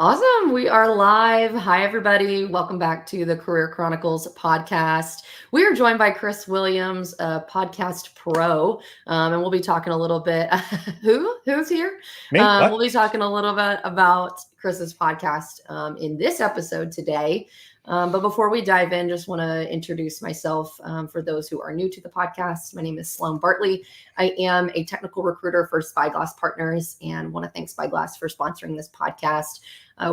Awesome. We are live. Hi, everybody. Welcome back to the Career Chronicles podcast. We are joined by Chris Williams, a podcast pro, and we'll be talking a little bit. Who's here? Me? We'll be talking a little bit about Chris's podcast in this episode today. But before we dive in, just want to introduce myself for those who are new to the podcast. My name is Sloan Bartley. I am a technical recruiter for Spyglass Partners and want to thank Spyglass for sponsoring this podcast.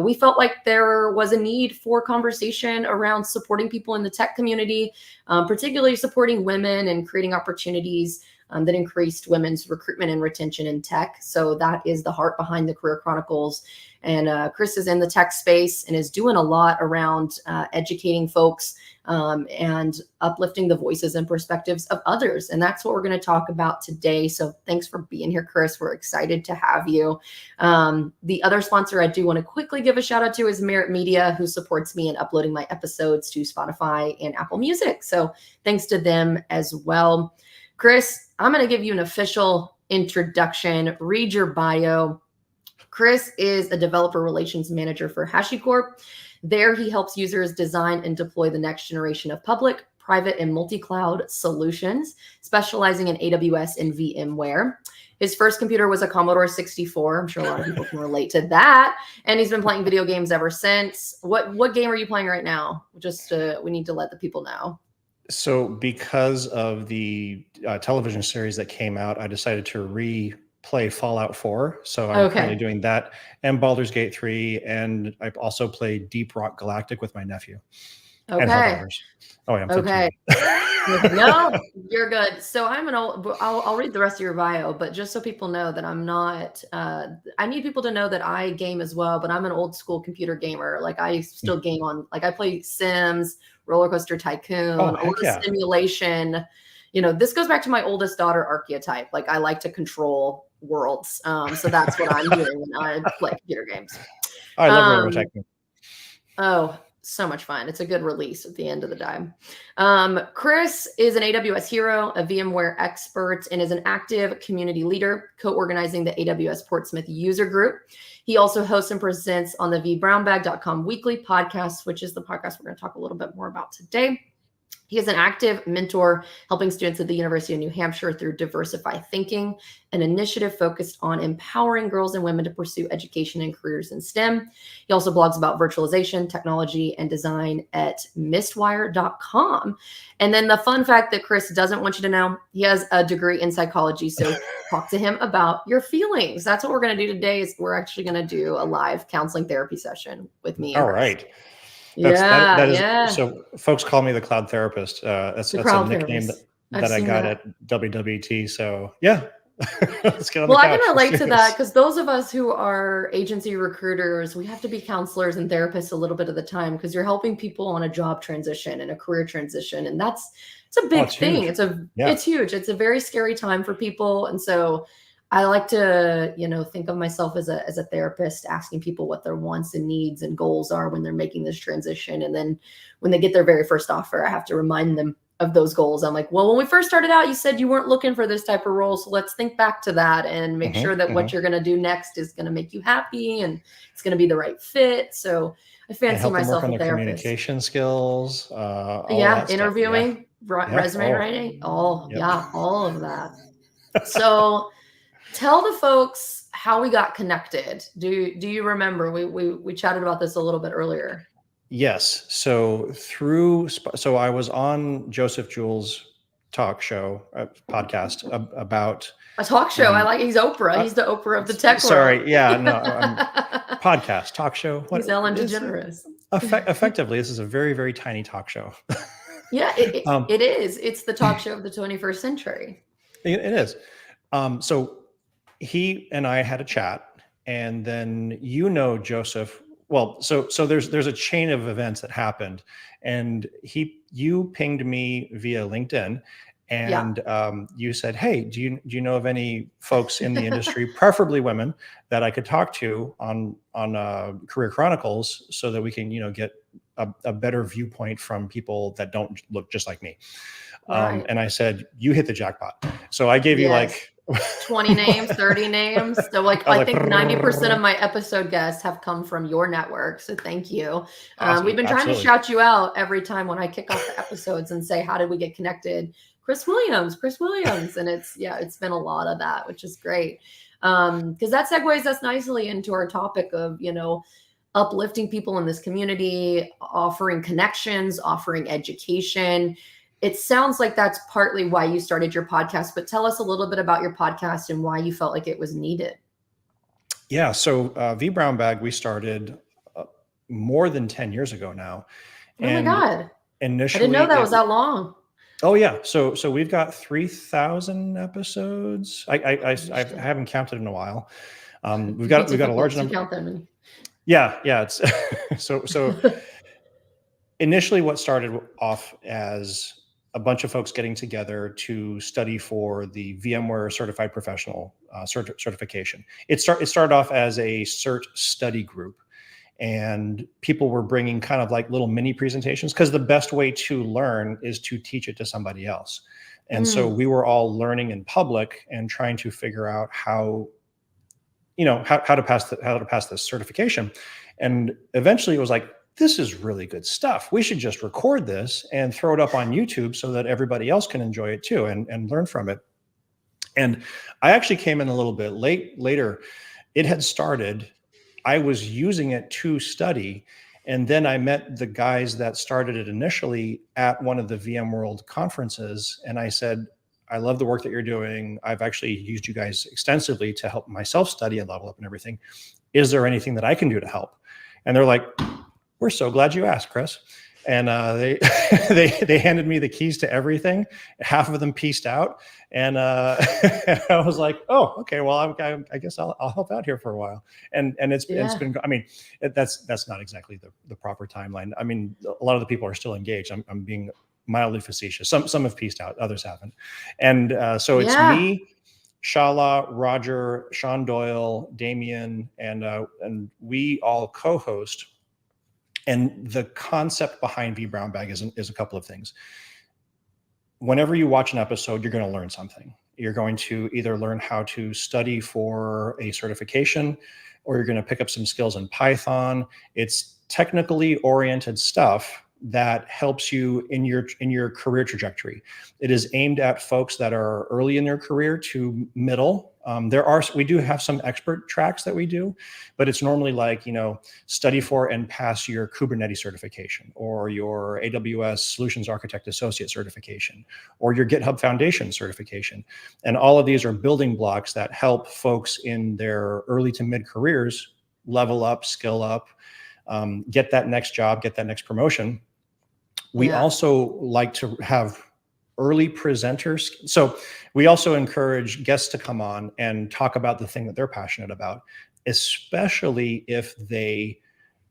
We felt like there was a need for conversation around supporting people in the tech community, particularly supporting women and creating opportunities that increased women's recruitment and retention in tech. So that is the heart behind the Career Chronicles. And Chris is in the tech space and is doing a lot around educating folks and uplifting the voices and perspectives of others. And that's what we're going to talk about today. So thanks for being here, Chris. We're excited to have you. The other sponsor I do want to quickly give a shout out to is Merit Media, who supports me in uploading my episodes to Spotify and Apple Music. So thanks to them as well. Chris, I'm going to give you an official introduction. Read your bio. Chris is a developer relations manager for HashiCorp. There, he helps users design and deploy the next generation of public, private, and multi-cloud solutions, specializing in AWS and VMware. His first computer was a Commodore 64. I'm sure a lot of people can relate to that. And he's been playing video games ever since. What game are you playing right now? Just we need to let the people know. So because of the television series that came out, I decided to replay Fallout 4. So I'm currently doing that and Baldur's Gate 3. And I also play Deep Rock Galactic with my nephew. Okay. And her daughters. Oh, yeah, I'm 15. Okay. No, you're good. So I'll read the rest of your bio, but just so people know that I'm not, I need people to know that I game as well, but I'm an old school computer gamer. Like I still game on, like I play Sims, Roller Coaster Tycoon, a lot of simulation. You know, this goes back to my oldest daughter archetype. Like I like to control worlds. So that's what I'm doing when I play computer games. I love Roller Tycoon. Oh, so much fun. It's a good release at the end of the day. Chris is an AWS Hero, a VMware expert, and is an active community leader, co-organizing the AWS Portsmouth User Group. He also hosts and presents on the vbrownbag.com weekly podcast, which is the podcast we're going to talk a little bit more about today. He is an active mentor helping students at the University of New Hampshire through Diversify Thinking, an initiative focused on empowering girls and women to pursue education and careers in STEM. He also blogs about virtualization, technology, and design at mistwire.com. And then the fun fact that Chris doesn't want you to know, he has a degree in psychology. So talk to him about your feelings. That's what we're going to do today. Is we're actually going to do a live counseling therapy session with me. All right. So folks call me the cloud therapist. That's a nickname that I got at WWT. So yeah, let's get on the couch. I can relate to that because those of us who are agency recruiters, we have to be counselors and therapists a little bit of the time because you're helping people on a job transition and a career transition. And it's a big thing. Huge. It's huge. It's a very scary time for people. And so I like to, think of myself as a therapist, asking people what their wants and needs and goals are when they're making this transition. And then when they get their very first offer, I have to remind them of those goals. I'm like, well, when we first started out, you said you weren't looking for this type of role. So let's think back to that and make sure that what you're going to do next is going to make you happy and it's going to be the right fit. So I fancy myself a therapist. Communication skills. Interviewing, resume writing, all of that. So tell the folks how we got connected. Do you remember? We chatted about this a little bit earlier. Yes. So I was on Joseph Jewell's talk show, podcast about a talk show. I like he's Oprah. He's the Oprah of the tech world. Sorry. Yeah. No. Podcast, talk show. He's Ellen DeGeneres. Effectively, this is a very, very tiny talk show. Yeah, it is. It's the talk show of the 21st century. It is. So he and I had a chat, and then Joseph. Well, so there's a chain of events that happened, and you pinged me via LinkedIn, and you said, "Hey, do you know of any folks in the industry, preferably women, that I could talk to on Career Chronicles, so that we can get a better viewpoint from people that don't look just like me." Right. And I said, "You hit the jackpot." So I gave you 20 names, 30 names. So like, I think 90% of my episode guests have come from your network. So thank you. Awesome. We've been trying to shout you out every time when I kick off the episodes and say, how did we get connected? Chris Williams. And it's been a lot of that, which is great. Because that segues us nicely into our topic of, uplifting people in this community, offering connections, offering education. It sounds like that's partly why you started your podcast, but tell us a little bit about your podcast and why you felt like it was needed. Yeah. So vBrownBag, we started more than 10 years ago now. Oh my God. Initially, I didn't know that was that long. Oh yeah. So we've got 3,000 episodes. I haven't counted in a while. We've got a large number. Count them. Yeah. It's so initially what started off as a bunch of folks getting together to study for the VMware Certified Professional certification. It started off as a cert study group, and people were bringing kind of like little mini presentations, because the best way to learn is to teach it to somebody else. And so we were all learning in public and trying to figure out how to pass this certification. And eventually it was like, this is really good stuff. We should just record this and throw it up on YouTube so that everybody else can enjoy it too and learn from it. And I actually came in a little bit later. It had started. I was using it to study. And then I met the guys that started it initially at one of the VMworld conferences. And I said, I love the work that you're doing. I've actually used you guys extensively to help myself study and level up and everything. Is there anything that I can do to help? And they're like, we're so glad you asked, Chris. And they handed me the keys to everything. Half of them pieced out. And I was like, oh, okay, well, I guess I'll help out here for a while. And it's been, I mean, that's not exactly the proper timeline. I mean, a lot of the people are still engaged. I'm being mildly facetious. Some have pieced out, others haven't. And so it's me, Shala, Roger, Sean Doyle, Damien, and we all co-host. And the concept behind vBrownBag is a couple of things. Whenever you watch an episode, you're going to learn something. You're going to either learn how to study for a certification, or you're going to pick up some skills in Python. It's technically oriented stuff that helps you in your career trajectory. It is aimed at folks that are early in their career to middle. We do have some expert tracks that we do, but it's normally like, study for and pass your Kubernetes certification, or your AWS Solutions Architect Associate certification, or your GitHub Foundation certification. And all of these are building blocks that help folks in their early to mid careers level up, skill up, get that next job, get that next promotion. We also like to have early presenters. So we also encourage guests to come on and talk about the thing that they're passionate about, especially if they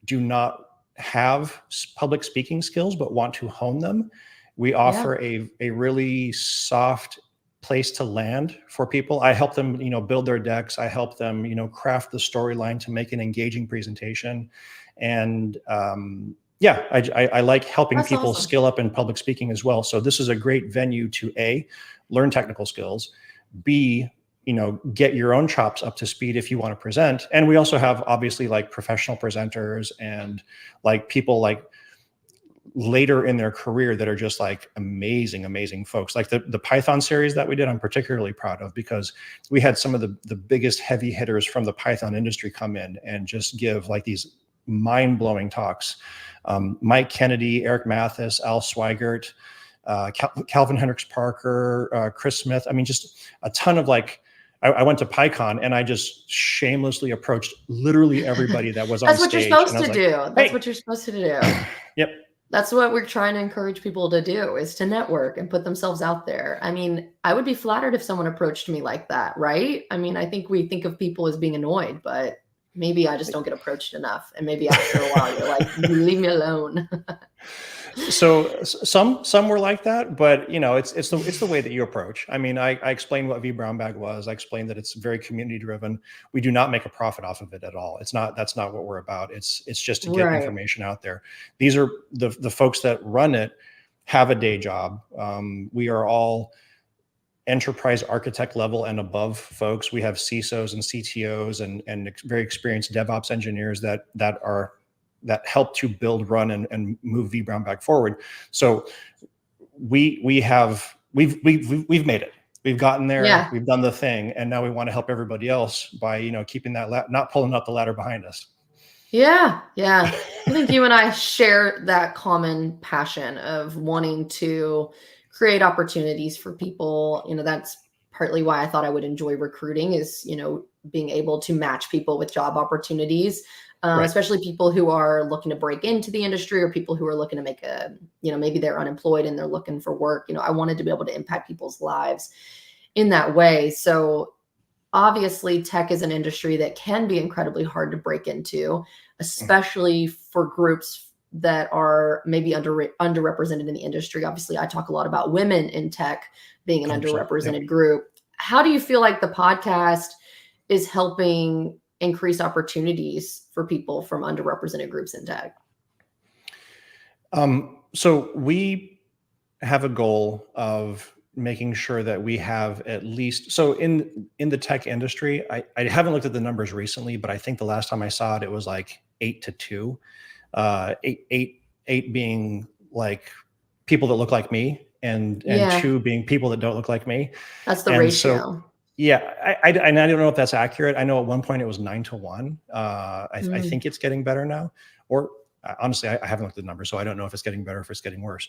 do not have public speaking skills but want to hone them. We offer a really soft place to land for people. I help them, build their decks. I help them, craft the storyline to make an engaging presentation. And I like helping people skill up in public speaking as well. So this is a great venue to A, learn technical skills, B, get your own chops up to speed if you want to present. And we also have obviously like professional presenters and like people like later in their career that are just like amazing folks. Like the Python series that we did, I'm particularly proud of, because we had some of the biggest heavy hitters from the Python industry come in and just give like these mind-blowing talks. Mike Kennedy, Eric Mathis, Al Swigert, Calvin Hendricks Parker, Chris Smith. I mean, just a ton of like, I went to PyCon and I just shamelessly approached literally everybody that was on stage. That's what you're supposed to do. That's what you're supposed to do. Yep. That's what we're trying to encourage people to do, is to network and put themselves out there. I mean, I would be flattered if someone approached me like that, right? I mean, I think we think of people as being annoyed, but maybe I just don't get approached enough. And maybe after a while, you're like, leave me alone. So some were like that, but it's the way that you approach. I mean, I explained what vBrownBag was. I explained that it's very community driven. We do not make a profit off of it at all. That's not what we're about. It's just to get information out there. These are the folks that run it have a day job. We are all enterprise architect level and above folks. We have CISOs and CTOs and very experienced DevOps engineers that help to build, run, and move vBrownback forward. So we've made it. We've gotten there. Yeah. We've done the thing, and now we want to help everybody else by keeping that not pulling out the ladder behind us. Yeah. I think you and I share that common passion of wanting to create opportunities for people. That's partly why I thought I would enjoy recruiting, is, being able to match people with job opportunities, Right. especially people who are looking to break into the industry, or people who are looking to make maybe they're unemployed and they're looking for work. I wanted to be able to impact people's lives in that way. So obviously tech is an industry that can be incredibly hard to break into, especially for groups that are maybe underrepresented in the industry. Obviously, I talk a lot about women in tech being an 100%, underrepresented yep. group. How do you feel like the podcast is helping increase opportunities for people from underrepresented groups in tech? So we have a goal of making sure that we have at least, so in the tech industry, I haven't looked at the numbers recently, but I think the last time I saw it, it was like 8-2, eight being like people that look like me, and 2 being people that don't look like me. That's the ratio. So, yeah, I don't know if that's accurate. I know at one point it was 9-1. I think it's getting better now, or honestly, I haven't looked at the numbers, so I don't know if it's getting better or if it's getting worse.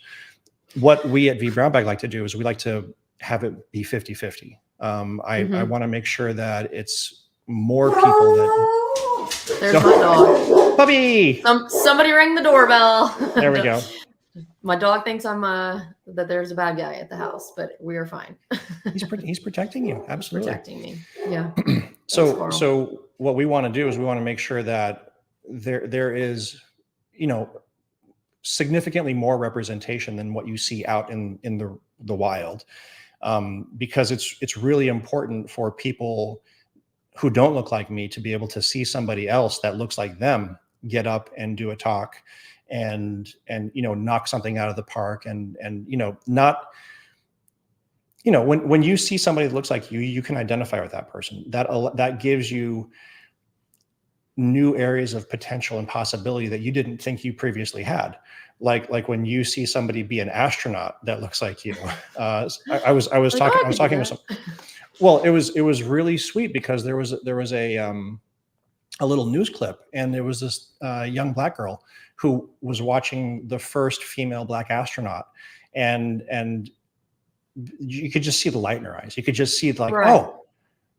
What we at vBrownback like to do is we like to have it be 50-50. I want to make sure that it's more people that... There's my dog. Puppy! Somebody rang the doorbell. There we go. My dog thinks I'm that there's a bad guy at the house, but we are fine. He's protecting you. Absolutely. Protecting me. Yeah. So what we want to do is we want to make sure that there is, significantly more representation than what you see out in the wild, because it's really important for people who don't look like me to be able to see somebody else that looks like them get up and do a talk and knock something out of the park, and not, when you see somebody that looks like you can identify with that person. That gives you new areas of potential and possibility that you didn't think you previously had. Like when you see somebody be an astronaut that looks like you. I was talking with some. Well, it was really sweet, because there was a little news clip, and there was this young Black girl who was watching the first female Black astronaut, and you could just see the light in her eyes. You could just see like, right. Oh,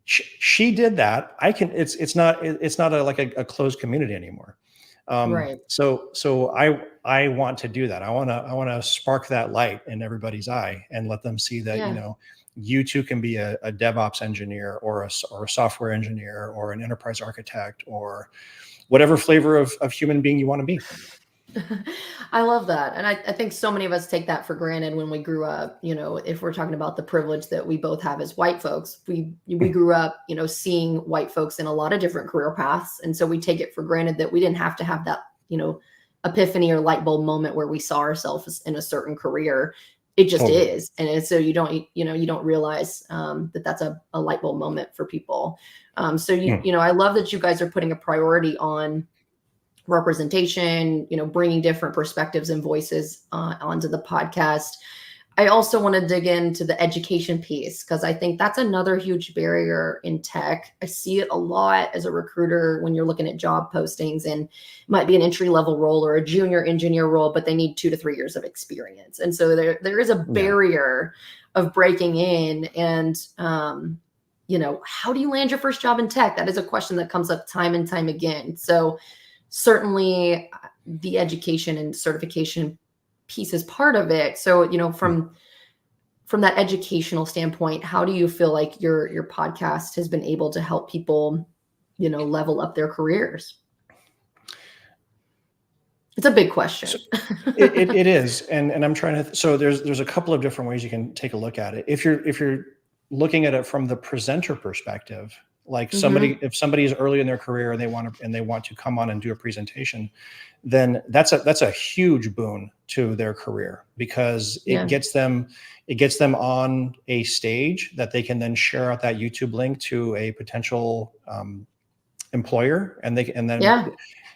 she did that. I can. It's not a closed community anymore. Right. So I want to do that. I want to spark that light in everybody's eye and let them see that you too can be a DevOps engineer, or a software engineer, or an enterprise architect, or whatever flavor of human being you want to be. I love that. And I think so many of us take that for granted when we grew up. If we're talking about the privilege that we both have as white folks, we grew up, seeing white folks in a lot of different career paths. And so we take it for granted that we didn't have to have that, epiphany or light bulb moment where we saw ourselves in a certain career. It just is. And so you don't realize that that's a light bulb moment for people. So I love that you guys are putting a priority on representation, bringing different perspectives and voices onto the podcast. I also want to dig into the education piece, because I think that's another huge barrier in tech. I see it a lot as a recruiter when you're looking at job postings, and it might be an entry-level role or a junior engineer role, but they need 2 to 3 years of experience. And so there is a barrier of breaking in. And, how do you land your first job in tech? That is a question that comes up time and time again. So certainly the education and certification piece is part of it. So, from that educational standpoint, how do you feel like your podcast has been able to help people, level up their careers? It's a big question. So it is. And I'm trying to, so there's a couple of different ways you can take a look at it. If you're looking at it from the presenter perspective, Like Mhm. if somebody is early in their career and they want to come on and do a presentation, then that's a huge boon to their career, because Yeah. it gets them on a stage that they can then share out that YouTube link to a potential employer, and then Yeah.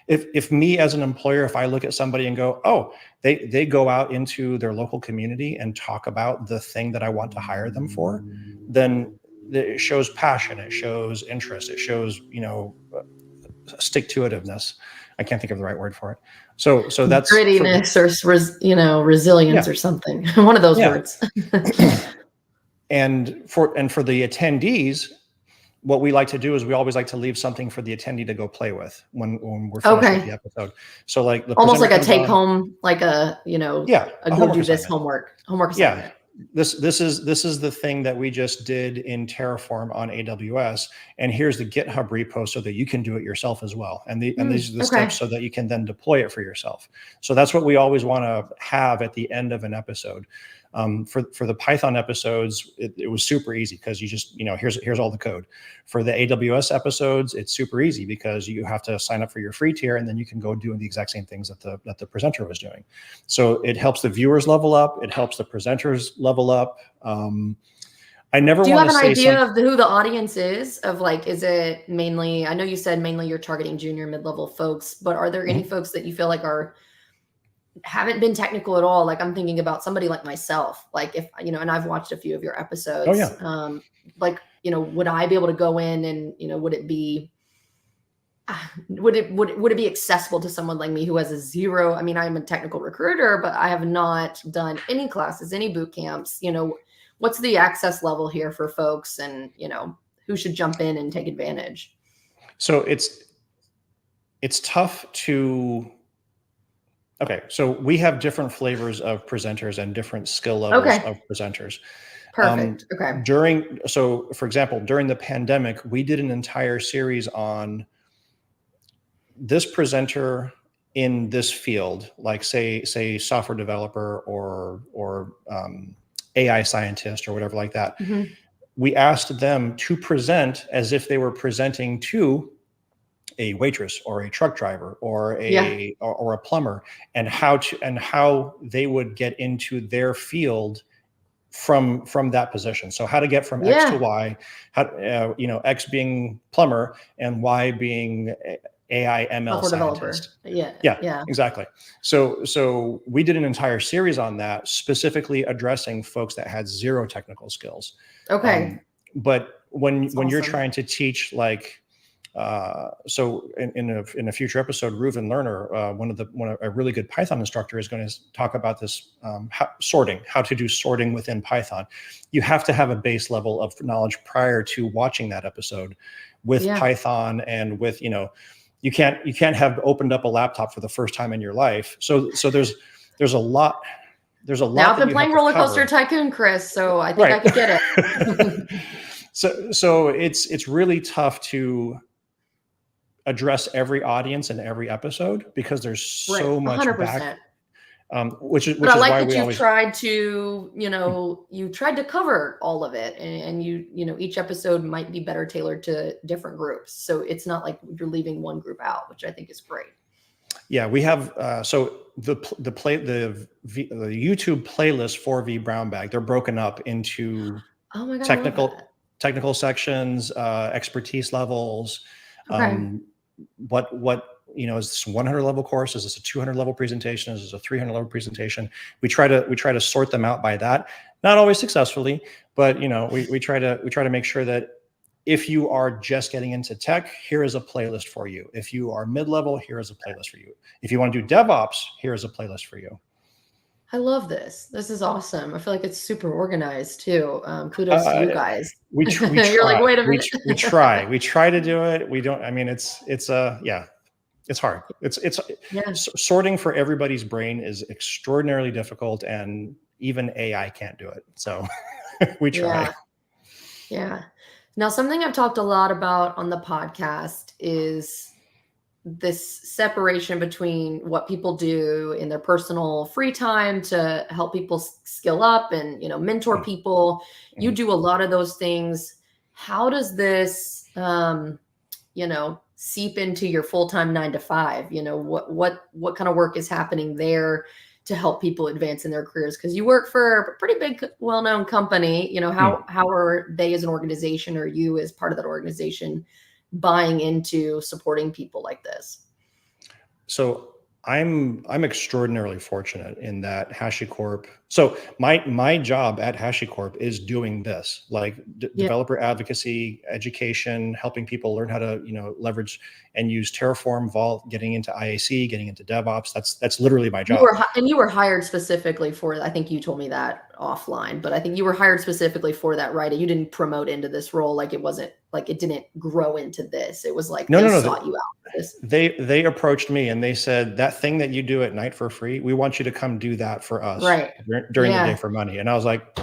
if me as an employer, if I look at somebody and go, oh, they go out into their local community and talk about the thing that I want to hire them for, then it shows passion, it shows interest, it shows, stick-to-itiveness. I can't think of the right word for it. So that's for the, Grittiness or resilience yeah, or something. One of those yeah. words. And for the attendees, what we like to do is we always like to leave something for the attendee to go play with when we're finished with the Okay. episode. So like the Almost presenter like a comes take on, home, like a yeah, a go homework do this assignment. homework Yeah, assignment. this is the thing that we just did in Terraform on AWS, and here's the GitHub repo so that you can do it yourself as well. And these are the steps Okay. so that you can then deploy it for yourself. So that's what we always want to have at the end of an episode. For the Python episodes, it was super easy because you just, here's all the code. For the AWS episodes, it's super easy because you have to sign up for your free tier, and then you can go doing the exact same things that the presenter was doing. So it helps the viewers level up. It helps the presenters level up. I never Do you want have to an say idea something. of who the audience is? Of like, is it mainly? I know you said mainly you're targeting junior mid-level folks, but are there any folks that you feel like haven't been technical at all? Like I'm thinking about somebody like myself. Like if and I've watched a few of your Oh episodes. yeah. Like would I be able to go in and would it be would it be accessible to someone like me who has a zero? I mean, I'm a technical recruiter, but I have not done any classes, any boot camps. What's the access level here for folks, and who should jump in and take advantage? So it's tough to. Okay, so we have different flavors of presenters and different skill levels Okay, of presenters. perfect. Okay. For example, during the pandemic, we did an entire series on this presenter in this field, like say software developer or AI scientist or whatever like that. Mhm. We asked them to present as if they were presenting to a waitress or a truck driver or Yeah. a plumber, and how they would get into their field from that position. So how to get from X to Yeah. Y, how X being plumber and Y being AI ML Software developer. scientist. Yeah. Yeah, Yeah. exactly. So we did an entire series on that, specifically addressing folks that had zero technical skills. Okay. But That's when you're awesome. trying to teach, like, so in a future episode, Reuven Lerner, a really good Python instructor, is going to talk about this, how to do sorting within Python. You have to have a base level of knowledge prior to watching that episode with Yeah. Python, and with you can't have opened up a laptop for the first time in your life. So there's a lot Now I've that been you have playing to Roller Coaster cover. Tycoon, Chris, so I think I Right. could get it. So it's really tough to address every audience in every episode because there's Right. so much back, 100%. which But I is like why that we you've always. tried to, you tried to cover all of it, and each episode might be better tailored to different groups. So it's not like you're leaving one group out, which I think is great. Yeah, we have so the YouTube playlist for V Brown Bag, they're broken up into Oh my God, I love that. technical sections, expertise levels. Okay. What is this 100 level course? Is this a 200 level presentation? Is this a 300 level presentation? We try to sort them out by that. Not always successfully, but we try to make sure that if you are just getting into tech, here is a playlist for you. If you are mid-level, here is a playlist for you. If you want to do DevOps, here is a playlist for you. I love this. This is awesome. I feel like it's super organized too. Kudos to you guys. We You're like, try. wait a minute. We try to do it. We don't. I mean, it's yeah, it's hard. It's Yeah. sorting for everybody's brain is extraordinarily difficult, and even AI can't do it. So we try. Yeah. Yeah. Now, something I've talked a lot about on the podcast is this separation between what people do in their personal free time to help people skill up and mentor people. You do a lot of those things how does this, seep into your full-time 9 to 5? What kind of work is happening there to help people advance in their careers? Because you work for a pretty big, well-known company. How are they as an organization, or you as part of that organization, buying into supporting people like this? So I'm extraordinarily fortunate in that HashiCorp. So my job at HashiCorp is doing this, like Yeah. developer advocacy, education, helping people learn how to leverage and use Terraform, Vault, getting into IAC, getting into DevOps. That's literally my job. You were hired specifically for, I think you told me that offline, but I think you were hired specifically for that, right? You didn't promote into this role. Like it didn't grow into this. It was like No, they no, no. sought you out for this. They approached me and they said, that thing that you do at night for free, we want you to come do that for us Right. during the day for money. And I was like,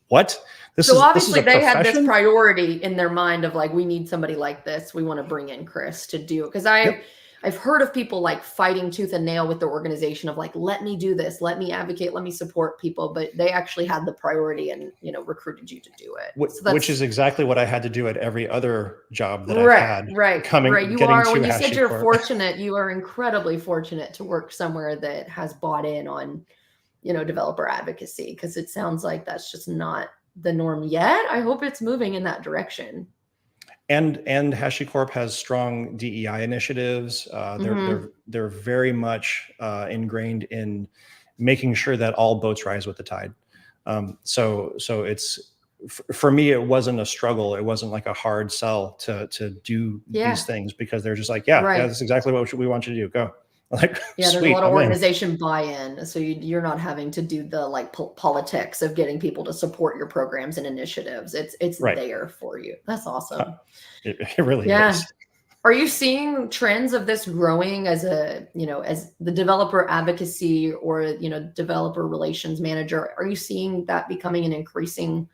what? So obviously this is a they had this profession? priority in their mind of like, we need somebody like this. We want to bring in Chris to do, because I've heard of people like fighting tooth and nail with the organization of like, let me do this, let me advocate, let me support people, but they actually had the priority and recruited you to do it. Which is exactly what I had to do at every other job that I've had. Right. When you said you're fortunate, you are incredibly fortunate to work somewhere that has bought in on, developer advocacy, because it sounds like that's just not the norm yet. I hope it's moving in that direction. And HashiCorp has strong DEI initiatives. They're very much ingrained in making sure that all boats rise with the tide. So it's, for me, it wasn't a struggle. It wasn't like a hard sell to do these things, because they're just like, yeah, that's exactly what we want you to do. Go. Like, there's a lot of organization buy-in, so you're not having to do the like politics of getting people to support your programs and initiatives. It's there for you. That's awesome. It really is. Are you seeing trends of this growing as as the developer advocacy or developer relations manager? Are you seeing that becoming an increasing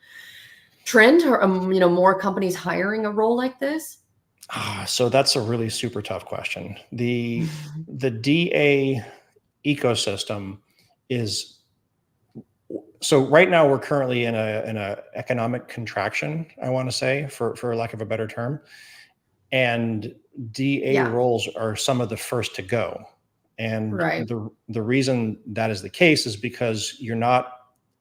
trend, or more companies hiring a role like this? So that's a really super tough question. The DA ecosystem is, so right now we're currently in a economic contraction, I want to say, for lack of a better term. And DA roles are some of the first to go. And the reason that is the case is because you're not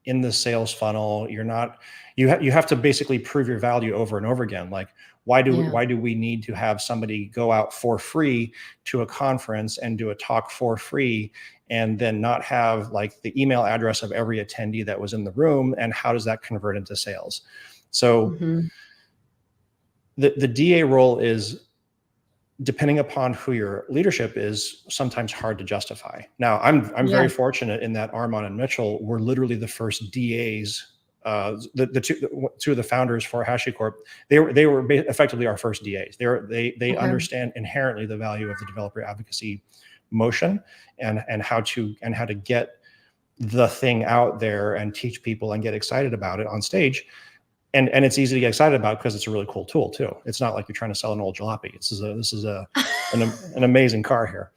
in the sales funnel. You have to basically prove your value over and over again. Like, why do we need to have somebody go out for free to a conference and do a talk for free, and then not have like the email address of every attendee that was in the room? And how does that convert into sales? So the DA role is, depending upon who your leadership is, sometimes hard to justify. Now, I'm very fortunate in that Armand and Mitchell were literally the first DAs. The two of the founders for HashiCorp, they were effectively our first DAs. They understand inherently the value of the developer advocacy motion and how to get the thing out there and teach people and get excited about it on stage. And it's easy to get excited about because it's a really cool tool too. It's not like you're trying to sell an old jalopy. This is an amazing car here.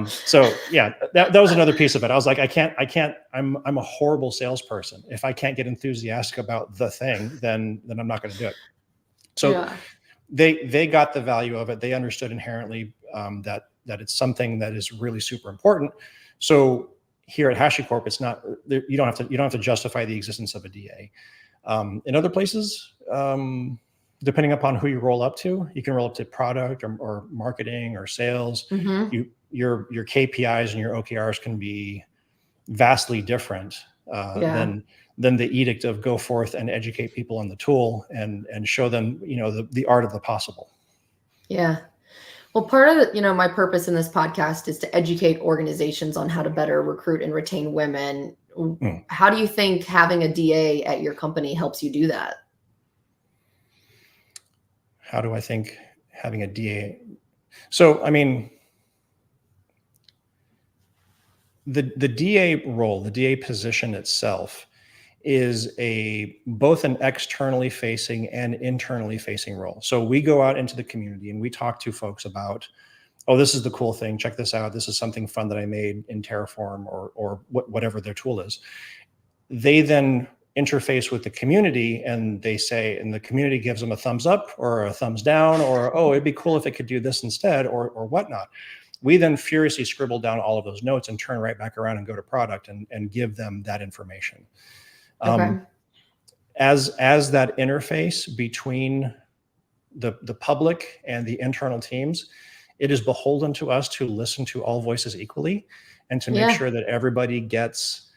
So yeah, that was another piece of it. I was like, I'm a horrible salesperson. If I can't get enthusiastic about the thing, then I'm not going to do it. So they got the value of it. They understood inherently that it's something that is really super important. So here at HashiCorp, it's not, you don't have to justify the existence of a DA. In other places, depending upon who you roll up to, you can roll up to product or marketing or sales. Your KPIs and your OKRs can be vastly different than the edict of go forth and educate people on the tool and show them the art of the possible. Yeah. Well, part of my purpose in this podcast is to educate organizations on how to better recruit and retain women. How do you think having a DA at your company helps you do that? How do I think having a DA? So, I mean, the DA role, the DA position itself is both an externally facing and internally facing role. So we go out into the community and we talk to folks about, oh, this is the cool thing. Check this out. This is something fun that I made in Terraform or whatever their tool is. They then interface with the community and they say, and the community gives them a thumbs up or a thumbs down, or, oh, it'd be cool if it could do this instead, or whatnot. We then furiously scribble down all of those notes and turn right back around and go to product and give them that information. Okay. As that interface between the public and the internal teams, it is beholden to us to listen to all voices equally and to make sure that everybody gets,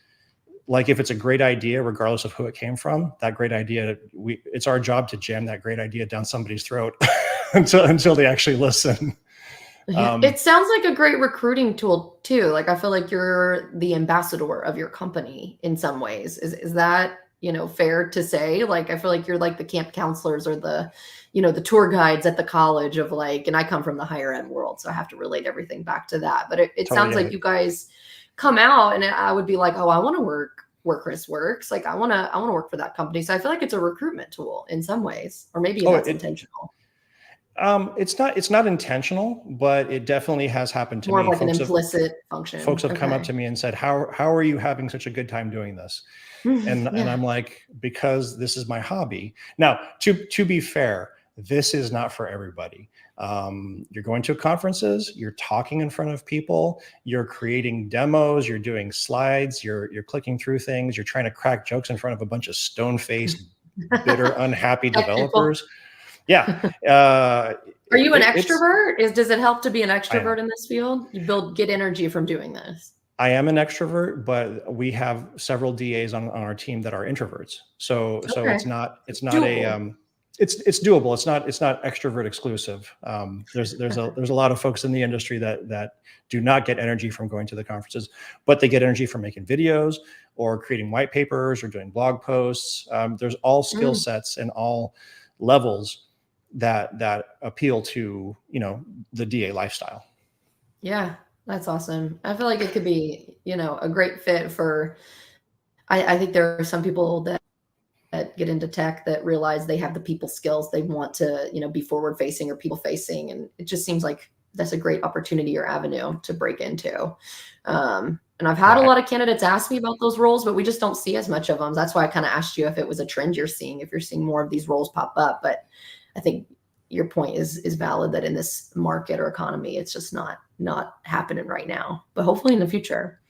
like, if it's a great idea, regardless of who it came from, that great idea, it's our job to jam that great idea down somebody's throat until they actually listen. It sounds like a great recruiting tool too. Like, I feel like you're the ambassador of your company in some ways. Is that, fair to say? Like, I feel like you're like the camp counselors or the tour guides at the college of, like, and I come from the higher ed world, so I have to relate everything back to that. But it Totally sounds like you guys come out and I would be like, oh, I want to work where Chris works. Like, I want to work for that company. So I feel like it's a recruitment tool in some ways, or maybe that's intentional. It's not intentional, but it definitely has happened to me. More like an implicit function. Folks have come up to me and said, how are you having such a good time doing this? And I'm like, because this is my hobby. Now, to be fair, this is not for everybody. You're going to conferences, you're talking in front of people, you're creating demos, you're doing slides, you're clicking through things, you're trying to crack jokes in front of a bunch of stone-faced, bitter, unhappy developers. Yeah. Are you an extrovert? Does it help to be an extrovert in this field? You get energy from doing this. I am an extrovert, but we have several DAs on our team that are introverts. So it's not doable. It's doable. It's not extrovert exclusive. There's a lot of folks in the industry that do not get energy from going to the conferences, but they get energy from making videos or creating white papers or doing blog posts. There's all skill sets and all levels that appeal to, the DA lifestyle. Yeah, that's awesome. I feel like it could be, a great fit for, I think there are some people that get into tech that realize they have the people skills. They want to, be forward facing or people facing. And it just seems like that's a great opportunity or avenue to break into. And I've had a lot of candidates ask me about those roles, but we just don't see as much of them. That's why I kind of asked you if it was a trend you're seeing, if you're seeing more of these roles pop up. But I think your point is valid that in this market or economy, it's just not happening right now, but hopefully in the future.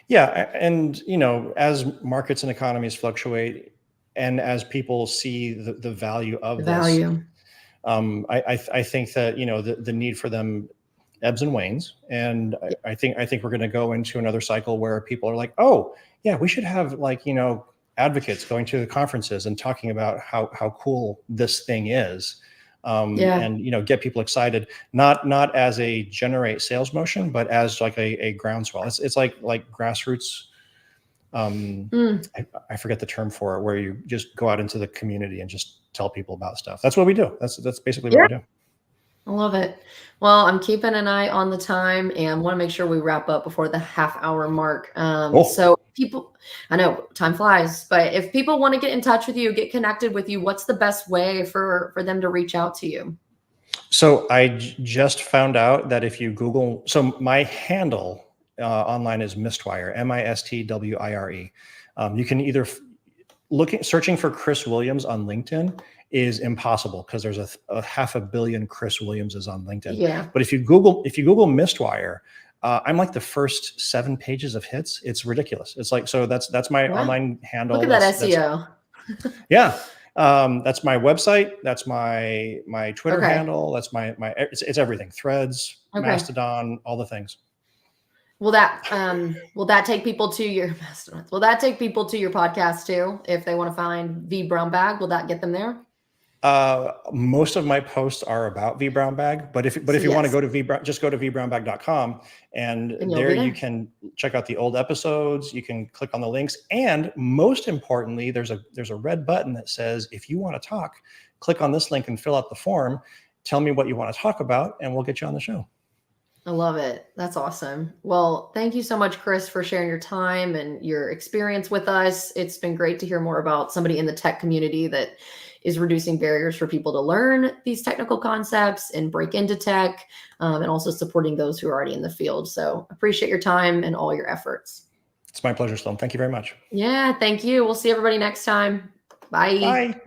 Yeah. And, as markets and economies fluctuate and as people see the value of this, I think that, the need for them ebbs and wanes. And I think we're going to go into another cycle where people are like, oh yeah, we should have, like, advocates going to the conferences and talking about how cool this thing is. And, get people excited, not as a generate sales motion, but as like a groundswell. It's like grassroots. I forget the term for it, where you just go out into the community and just tell people about stuff. That's what we do. That's basically what we do. I love it. Well, I'm keeping an eye on the time and want to make sure we wrap up before the half-hour mark. So people, I know time flies, but if people want to get in touch with you, get connected with you, what's the best way for them to reach out to you? So I just found out that if you Google, so my handle online is Mistwire, Mistwire. You can either searching for Chris Williams on LinkedIn is impossible because there's a 500 million Chris Williamses on LinkedIn. Yeah. But if you Google Mistwire, I'm like the first 7 pages of hits. It's ridiculous. It's like, so that's my online handle. Look at that SEO. Yeah. That's my website. That's my Twitter handle. That's my it's everything. Threads, Mastodon, all the things. Will that take people to your Mastodon? Will that take people to your podcast too? If they want to find V Brown Bag, will that get them there? Most of my posts are about V Brown Bag, but if you want to go to just go to vbrownbag.com and there you can check out the old episodes. You can click on the links, and most importantly, there's a red button that says, if you want to talk, click on this link and fill out the form. Tell me what you want to talk about, and we'll get you on the show. I love it. That's awesome. Well, thank you so much, Chris, for sharing your time and your experience with us. It's been great to hear more about somebody in the tech community that is reducing barriers for people to learn these technical concepts and break into tech, and also supporting those who are already in the field. So appreciate your time and all your efforts. It's my pleasure, Sloan. Thank you very much. Yeah, thank you. We'll see everybody next time. Bye. Bye.